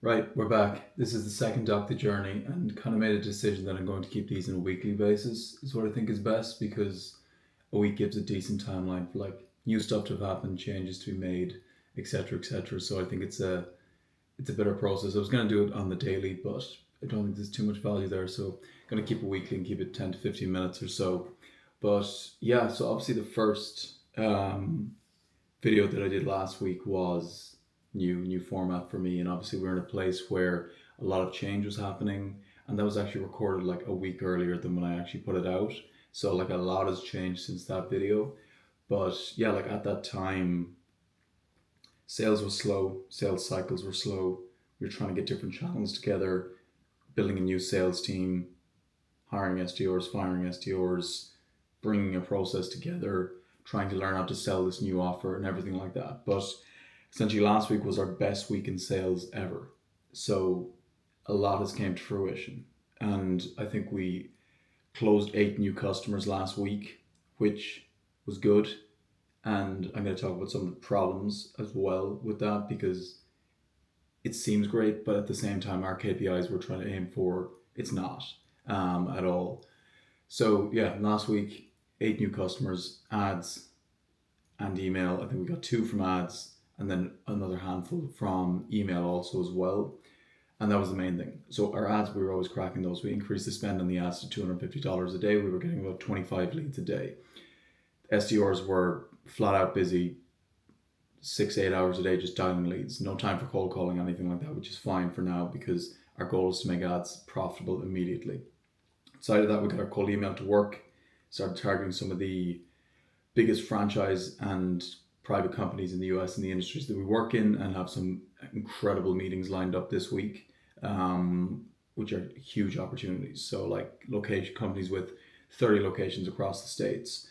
Right, we're back. This is the second Doc the Journey, and kind of made a decision that I'm going to keep these on a weekly basis, is what I think is best because a week gives a decent timeline for like new stuff to have happened, changes to be made, etc., etc. So I think it's a better process. I was going to do it on the daily, but I don't think there's too much value there, so I'm going to keep it weekly and keep it 10 to 15 minutes or so. But yeah, so obviously the first video that I did last week was new format for me, and obviously we're in a place where a lot of change was happening, and that was actually recorded like a week earlier than when I actually put it out. So like a lot has changed since that video. But yeah, like at that time, sales was slow, sales cycles were slow. We were trying to get different channels together, building a new sales team, hiring SDRs, firing SDRs, bringing a process together, trying to learn how to sell this new offer and everything like that. But essentially, last week was our best week in sales ever. So a lot has came to fruition. And I think we closed 8 new customers last week, which was good. And I'm going to talk about some of the problems as well with that because it seems great, but at the same time, our KPIs we're trying to aim for, it's not at all. So yeah, last week, 8 new customers, ads and email. I think we got two from ads and then another handful from email also as well. And that was the main thing. So our ads, we were always cracking those. We increased the spend on the ads to $250 a day. We were getting about 25 leads a day. SDRs were flat out busy 6, 8 hours a day just dialing leads. No time for cold calling, anything like that, which is fine for now because our goal is to make ads profitable immediately. Outside of that, we got our cold email to work, started targeting some of the biggest franchise and private companies in the US and the industries that we work in, and have some incredible meetings lined up this week, which are huge opportunities. So, like location companies with 30 locations across the states,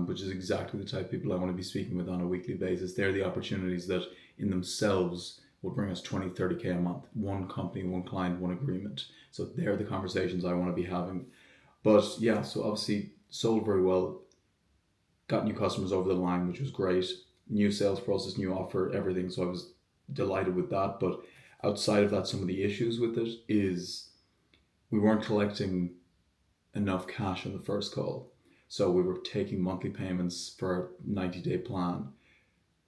which is exactly the type of people I want to be speaking with on a weekly basis. They're the opportunities that in themselves will bring us 20, 30K a month. One company, one client, one agreement. So they're the conversations I want to be having. But yeah, so obviously sold very well, got new customers over the line, which was great. New sales process, new offer, everything. So I was delighted with that. But outside of that, some of the issues with it is we weren't collecting enough cash on the first call. So we were taking monthly payments for a 90-day plan,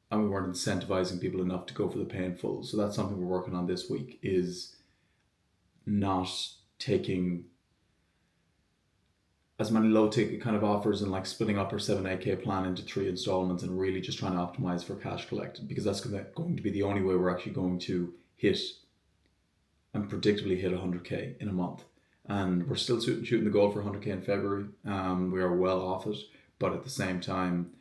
and we weren't incentivizing people enough to go for the pay in full. So that's something we're working on this week, is not taking as many low ticket kind of offers and like splitting up our 7-8K plan into 3 installments and really just trying to optimize for cash collected, because that's going to be the only way we're actually going to hit and predictably hit 100K in a month. And we're still shooting the goal for 100K in February. We are well off it, but at the same time,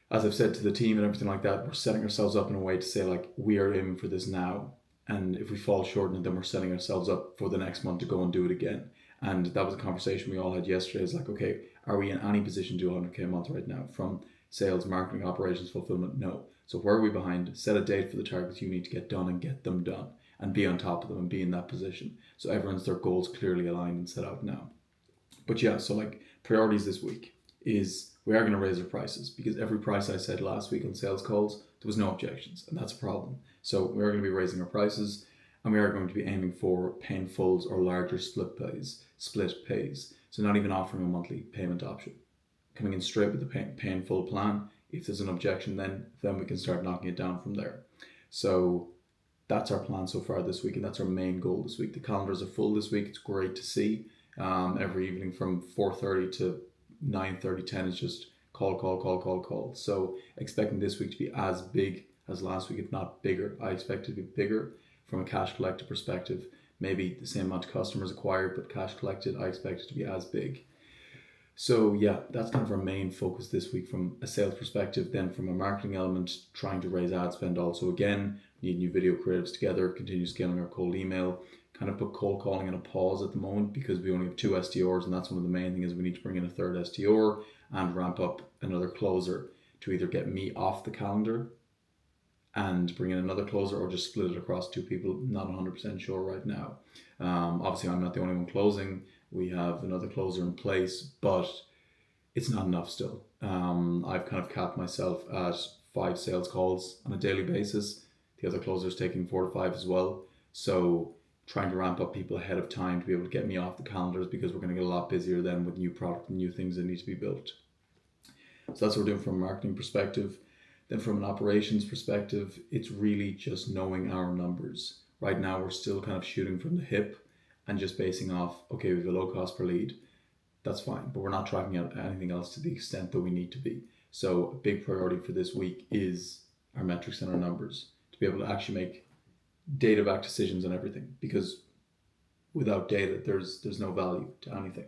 as I've said to the team and everything like that, we're setting ourselves up in a way to say like we are aiming for this now, and if we fall short in it, then we're setting ourselves up for the next month to go and do it again. And that was a conversation we all had yesterday. It's like, okay, are we in any position to do 100K a month right now from sales, marketing, operations, fulfillment? No. So where are we behind? Set a date for the targets you need to get done and get them done, and be on top of them and be in that position. So everyone's their goals clearly aligned and set out now. But yeah, so like priorities this week is we are going to raise our prices, because every price I said last week on sales calls, there was no objections, and that's a problem. So we are going to be raising our prices, and we are going to be aiming for pay in fulls or larger split pays. So not even offering a monthly payment option, coming in straight with the pay in full plan. If there's an objection, then we can start knocking it down from there. So that's our plan so far this week, and that's our main goal this week. The calendars are full this week. It's great to see. Every evening from 4:30 to 9:30, 10 is just call, call, call, call, call. So expecting this week to be as big as last week, if not bigger. I expect it to be bigger from a cash collected perspective. Maybe the same amount of customers acquired, but cash collected, I expect it to be as big. So yeah, that's kind of our main focus this week from a sales perspective. Then from a marketing element, trying to raise ad spend also. Again, need new video creatives together, continue scaling our cold email, kind of put cold calling in a pause at the moment because we only have 2 SDRs, and that's one of the main things is we need to bring in a third SDR and ramp up another closer to either get me off the calendar and bring in another closer, or just split it across 2 people. Not 100% sure right now. Obviously, I'm not the only one closing. We have another closer in place, but it's not enough still. I've kind of capped myself at 5 sales calls on a daily basis. The other closer is taking 4 to 5 as well. So trying to ramp up people ahead of time to be able to get me off the calendars, because we're going to get a lot busier then with new product and new things that need to be built. So that's what we're doing from a marketing perspective. Then from an operations perspective, it's really just knowing our numbers. Right now, we're still kind of shooting from the hip and just basing off, okay, we have a low cost per lead. That's fine, but we're not tracking out anything else to the extent that we need to be. So a big priority for this week is our metrics and our numbers, to be able to actually make data-backed decisions on everything, because without data, there's no value to anything.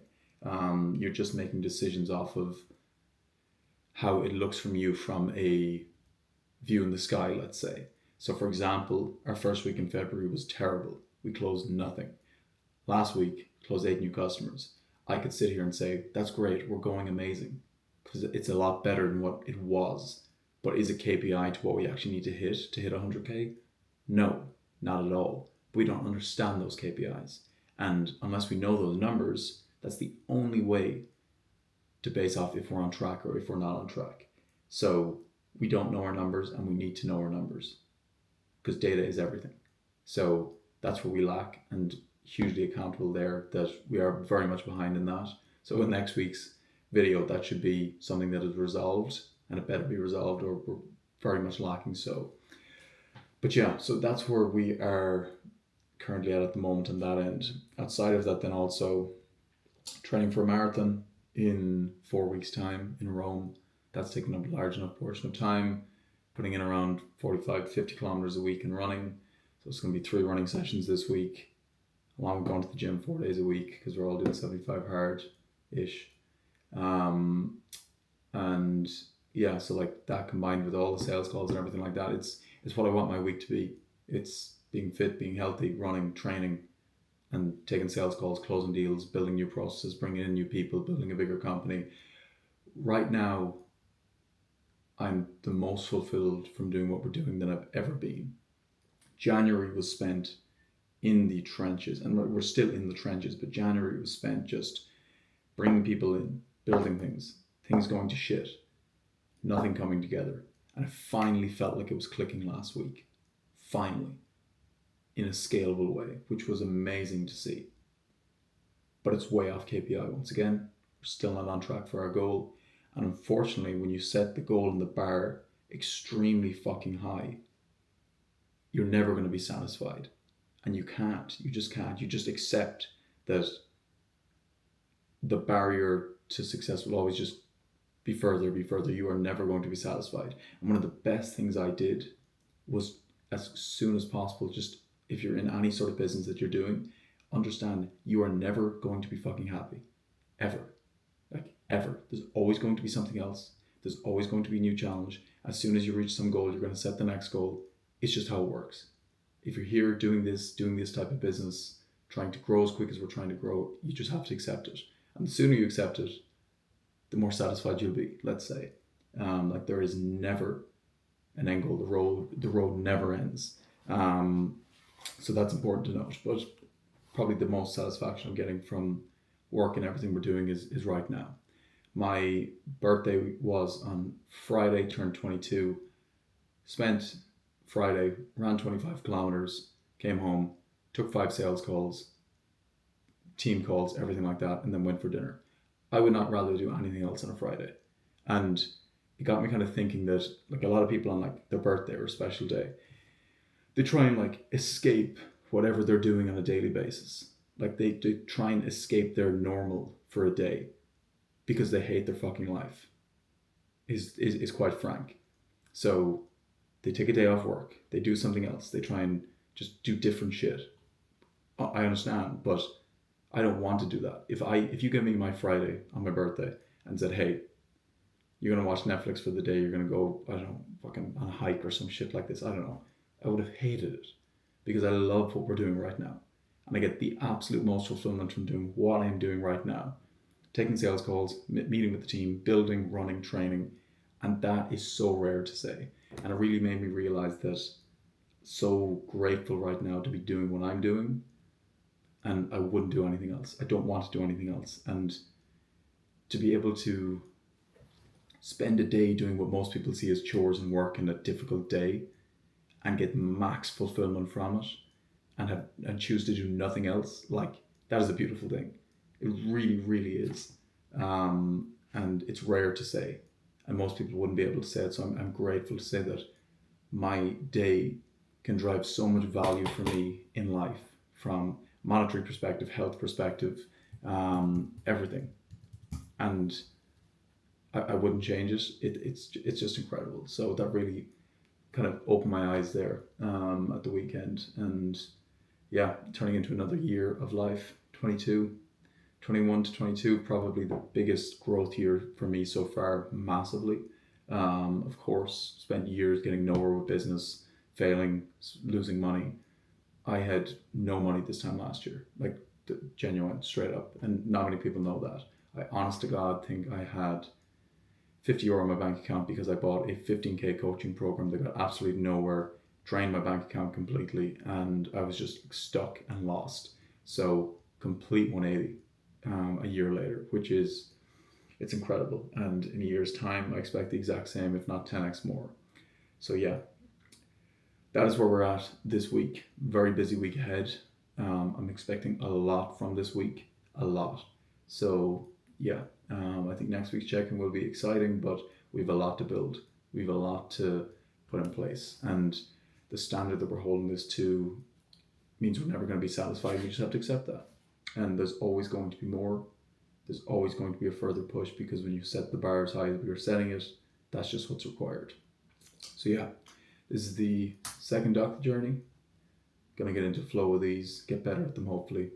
You're just making decisions off of how it looks from you from a view in the sky, let's say. So for example, our first week in February was terrible. We closed nothing. Last week, closed 8 new customers. I could sit here and say, that's great, we're going amazing, because it's a lot better than what it was. But is it KPI to what we actually need to hit 100K? No, not at all. We don't understand those KPIs. And unless we know those numbers, that's the only way to base off if we're on track or if we're not on track. So we don't know our numbers, and we need to know our numbers, because data is everything. So that's where we lack, and hugely accountable there that we are very much behind in that. So in next week's video, that should be something that is resolved, and it better be resolved, or we're very much lacking so. But yeah, so that's where we are currently at the moment on that end. Outside of that, then also training for a marathon in 4 weeks' time in Rome. That's taking up a large enough portion of time, putting in around 45, 50 kilometers a week in running. So it's going to be 3 running sessions this week, along with going to the gym 4 days a week, because we're all doing 75 hard-ish. And yeah, so like that combined with all the sales calls and everything like that, it's what I want my week to be. It's being fit, being healthy, running, training, and taking sales calls, closing deals, building new processes, bringing in new people, building a bigger company. Right now, I'm the most fulfilled from doing what we're doing than I've ever been. January was spent in the trenches, and we're still in the trenches, but January was spent just bringing people in, building things going to shit, nothing coming together. And I finally felt like it was clicking last week. Finally. In a scalable way, which was amazing to see. But it's way off KPI once again. We're still not on track for our goal. And unfortunately, when you set the goal and the bar extremely fucking high, you're never going to be satisfied. And you just can't. You just accept that the barrier to success will always just be further. You are never going to be satisfied. And one of the best things I did was, as soon as possible, just, if you're in any sort of business that you're doing, understand you are never going to be fucking happy. Ever. Like, ever. There's always going to be something else. There's always going to be a new challenge. As soon as you reach some goal, you're going to set the next goal. It's just how it works. If you're here doing this type of business, trying to grow as quick as we're trying to grow, you just have to accept it. And the sooner you accept it, the more satisfied you'll be, let's say. Like, there is never an end goal. The road never ends. So that's important to note. But probably the most satisfaction I'm getting from work and everything we're doing is right now. My birthday was on Friday, turned 22, spent Friday, ran 25 kilometers, came home, took 5 sales calls, team calls, everything like that, and then went for dinner. I would not rather do anything else on a Friday. And it got me kind of thinking that, like, a lot of people on like their birthday or a special day, they try and like escape whatever they're doing on a daily basis. Like they try and escape their normal for a day because they hate their fucking life. Is quite frank. So they take a day off work, they do something else, they try and just do different shit. I understand, but I don't want to do that. If you give me my Friday on my birthday and said, hey, you're gonna watch Netflix for the day, you're gonna go, I don't know, fucking on a hike or some shit like this, I don't know, I would have hated it, because I love what we're doing right now. And I get the absolute most fulfillment from doing what I'm doing right now. Taking sales calls, meeting with the team, building, running, training. And that is so rare to say. And it really made me realize that so grateful right now to be doing what I'm doing. And I wouldn't do anything else. I don't want to do anything else. And to be able to spend a day doing what most people see as chores and work in a difficult day and get max fulfillment from it, and choose to do nothing else, like that is a beautiful thing. It really, really is. And it's rare to say, and most people wouldn't be able to say it. So I'm grateful to say that my day can drive so much value for me in life, from monetary perspective, health perspective, everything. And I wouldn't change it. It's just incredible. So that really kind of opened my eyes there at the weekend. And yeah, turning into another year of life. 22, 21 to 22, probably the biggest growth year for me so far, massively. Of course, spent years getting nowhere with business, failing, losing money. I had no money this time last year, like genuine, straight up, and not many people know that. I honest to God think I had €50 in my bank account because I bought a 15K coaching program that got absolutely nowhere, drained my bank account completely, and I was just stuck and lost. So complete 180 a year later, which is, it's incredible. And in a year's time, I expect the exact same, if not 10x more. So yeah, that is where we're at this week. Very busy week ahead. I'm expecting a lot from this week, a lot. So yeah, I think next week's check-in will be exciting, but we have a lot to build. We have a lot to put in place, and the standard that we're holding this to means we're never going to be satisfied. We just have to accept that. And there's always going to be more. There's always going to be a further push, because when you set the bar as high as we are setting it, that's just what's required. So yeah, this is the second doc journey. Gonna get into flow with these, get better at them hopefully.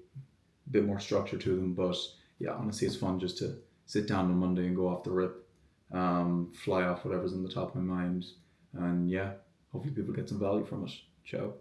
A bit more structure to them, but yeah, honestly it's fun just to sit down on Monday and go off the rip. Fly off whatever's on the top of my mind. And yeah, hopefully people get some value from it. Ciao.